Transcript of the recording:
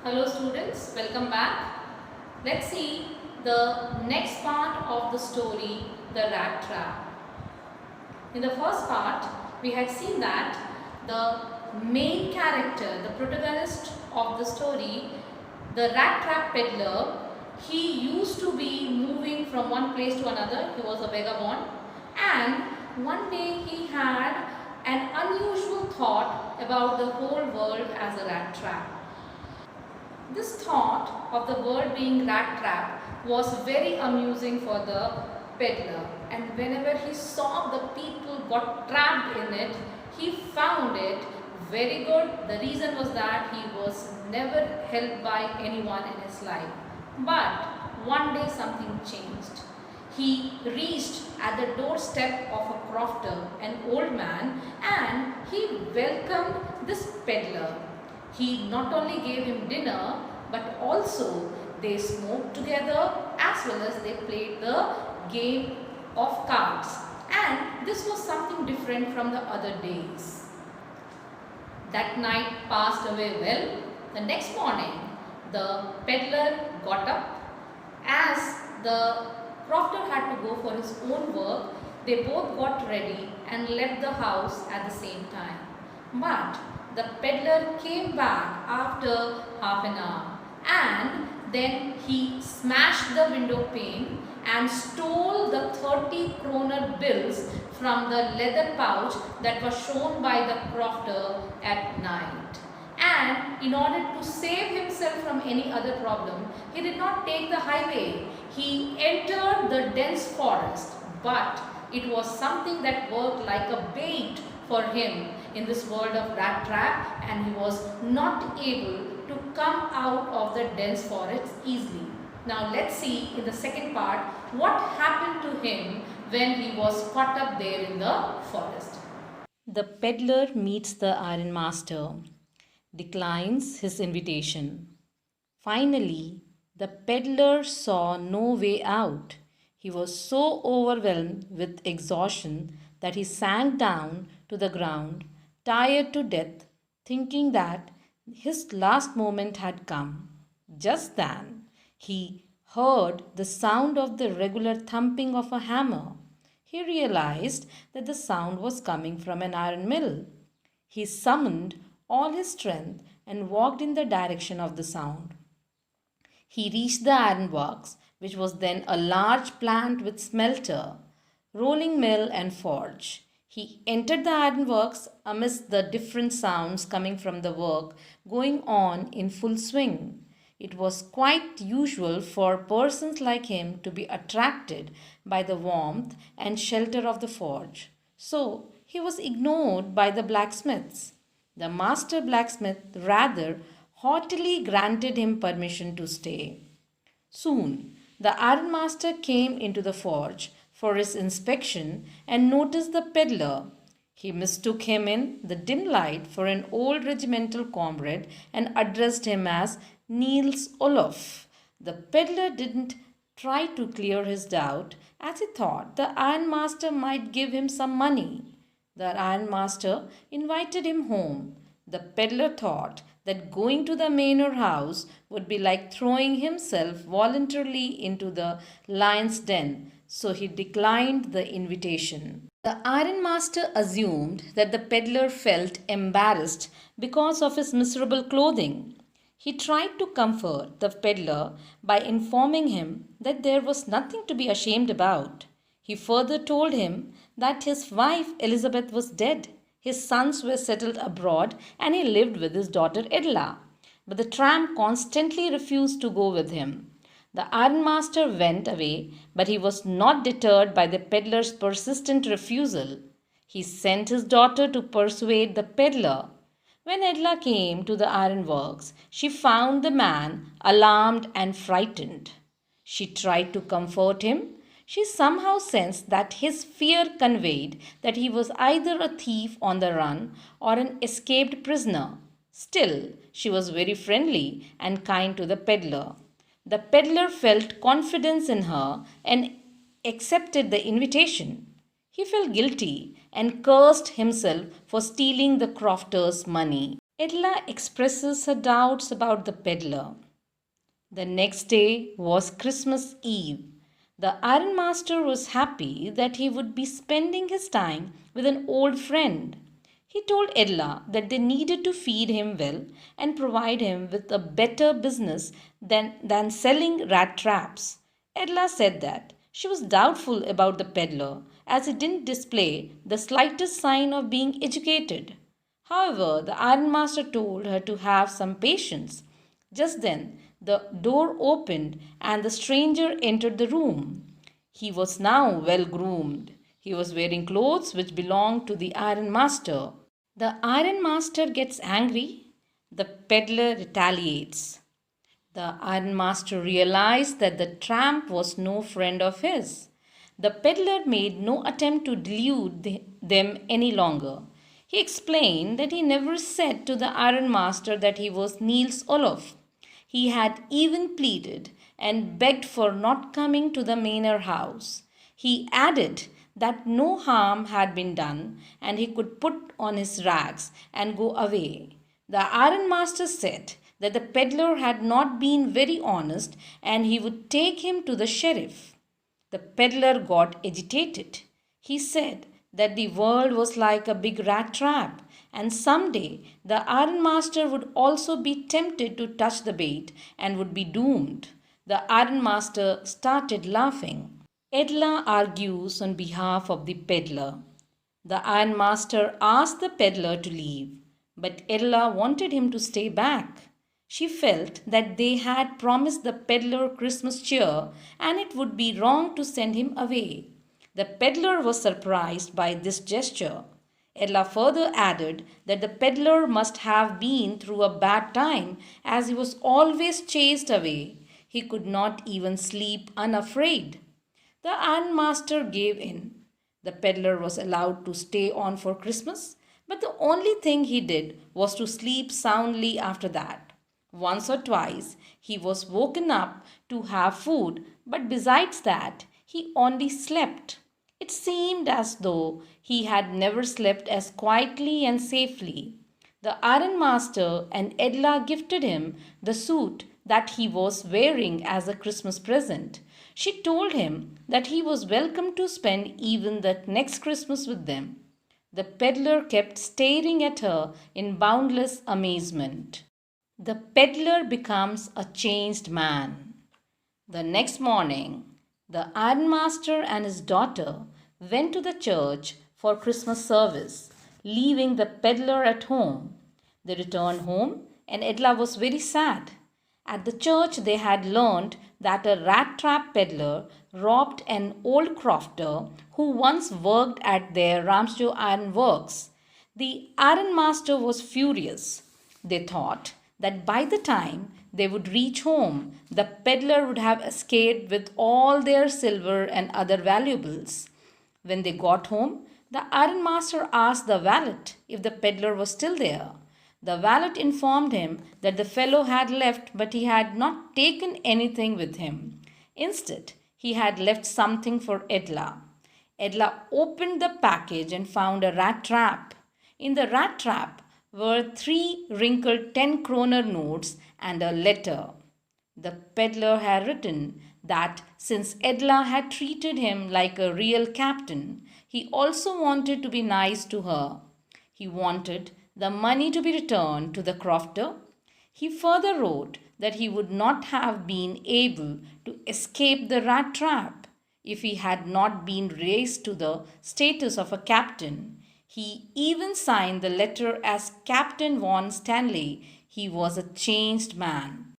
Hello students, welcome back. Let's see the next part of the story, The Rat Trap. In the first part, we had seen that the main character, the protagonist of the story, the rat trap peddler, he used to be moving from one place to another. He was a vagabond, and one day he had an unusual thought about the whole world as a rat trap. This thought of the world being rat trap was very amusing for the peddler, and whenever he saw the people got trapped in it, he found it very good. The reason was that he was never helped by anyone in his life. But one day something changed. He reached at the doorstep of a crofter, an old man, and he welcomed this peddler. He not only gave him dinner, but also they smoked together as well as they played the game of cards. And this was something different from the other days. That night passed away well. The next morning, the peddler got up. As the crofter had to go for his own work, they both got ready and left the house at the same time. But the peddler came back after half an hour, and then he smashed the window pane and stole the 30 kroner bills from the leather pouch that was shown by the crofter at night. And in order to save himself from any other problem, he did not take the highway. He entered the dense forest, but it was something that worked like a bait for him in this world of rat trap, and he was not able to come out of the dense forest easily. Now let's see in the second part what happened to him when he was caught up there in the forest. The peddler meets the iron master, declines his invitation. Finally, the peddler saw no way out. He was so overwhelmed with exhaustion that he sank down to the ground, tired to death, thinking that his last moment had come. Just then, he heard the sound of the regular thumping of a hammer. He realized that the sound was coming from an iron mill. He summoned all his strength and walked in the direction of the sound. He reached the ironworks, which was then a large plant with smelter, rolling mill, and forge. He entered the ironworks amidst the different sounds coming from the work going on in full swing. It was quite usual for persons like him to be attracted by the warmth and shelter of the forge. So he was ignored by the blacksmiths. The master blacksmith rather haughtily granted him permission to stay. Soon, the ironmaster came into the forge for his inspection and noticed the peddler. He mistook him in the dim light for an old regimental comrade and addressed him as Niels Olof. The peddler didn't try to clear his doubt, as he thought the ironmaster might give him some money. The ironmaster invited him home. The peddler thought that going to the manor house would be like throwing himself voluntarily into the lion's den, so he declined the invitation. The ironmaster assumed that the peddler felt embarrassed because of his miserable clothing. He tried to comfort the peddler by informing him that there was nothing to be ashamed about. He further told him that his wife Elizabeth was dead, his sons were settled abroad, and he lived with his daughter Edla. But the tramp constantly refused to go with him. The ironmaster went away, but he was not deterred by the peddler's persistent refusal. He sent his daughter to persuade the peddler. When Edla came to the ironworks, she found the man alarmed and frightened. She tried to comfort him. She somehow sensed that his fear conveyed that he was either a thief on the run or an escaped prisoner. Still, she was very friendly and kind to the peddler. The peddler felt confidence in her and accepted the invitation. He felt guilty and cursed himself for stealing the crofter's money. Edla expresses her doubts about the peddler. The next day was Christmas Eve. The ironmaster was happy that he would be spending his time with an old friend. He told Edla that they needed to feed him well and provide him with a better business than selling rat traps. Edla said that she was doubtful about the peddler as he didn't display the slightest sign of being educated. However, the ironmaster told her to have some patience. Just then, the door opened and the stranger entered the room. He was now well groomed. He was wearing clothes which belonged to the ironmaster. The ironmaster gets angry. The peddler retaliates. The ironmaster realized that the tramp was no friend of his. The peddler made no attempt to delude them any longer. He explained that he never said to the ironmaster that he was Niels Olof. He had even pleaded and begged for not coming to the manor house. He added that no harm had been done and he could put on his rags and go away. The ironmaster said that the peddler had not been very honest and he would take him to the sheriff. The peddler got agitated. He said that the world was like a big rat trap, and someday the ironmaster would also be tempted to touch the bait and would be doomed. The ironmaster started laughing. Edla argues on behalf of the peddler. The ironmaster asked the peddler to leave, but Edla wanted him to stay back. She felt that they had promised the peddler Christmas cheer and it would be wrong to send him away. The peddler was surprised by this gesture. Ella further added that the peddler must have been through a bad time as he was always chased away. He could not even sleep unafraid. The ironmaster gave in. The peddler was allowed to stay on for Christmas, but the only thing he did was to sleep soundly after that. Once or twice he was woken up to have food, but besides that, he only slept. It seemed as though he had never slept as quietly and safely. The ironmaster and Edla gifted him the suit that he was wearing as a Christmas present. She told him that he was welcome to spend even that next Christmas with them. The peddler kept staring at her in boundless amazement. The peddler becomes a changed man. The next morning, the ironmaster and his daughter went to the church for Christmas service, leaving the peddler at home. They returned home and Edla was very sad. At the church, they had learned that a rat trap peddler robbed an old crofter who once worked at their Ramsjo Iron Works. The ironmaster was furious. They thought that by the time they would reach home, the peddler would have escaped with all their silver and other valuables. When they got home, the ironmaster asked the valet if the peddler was still there. The valet informed him that the fellow had left, but he had not taken anything with him. Instead, he had left something for Edla. Edla opened the package and found a rat trap. In the rat trap were 3 wrinkled 10 kroner notes and a letter. The peddler had written that since Edla had treated him like a real captain, he also wanted to be nice to her. He wanted the money to be returned to the crofter. He further wrote that he would not have been able to escape the rat trap if he had not been raised to the status of a captain. He even signed the letter as Captain Von Stanley. He was a changed man.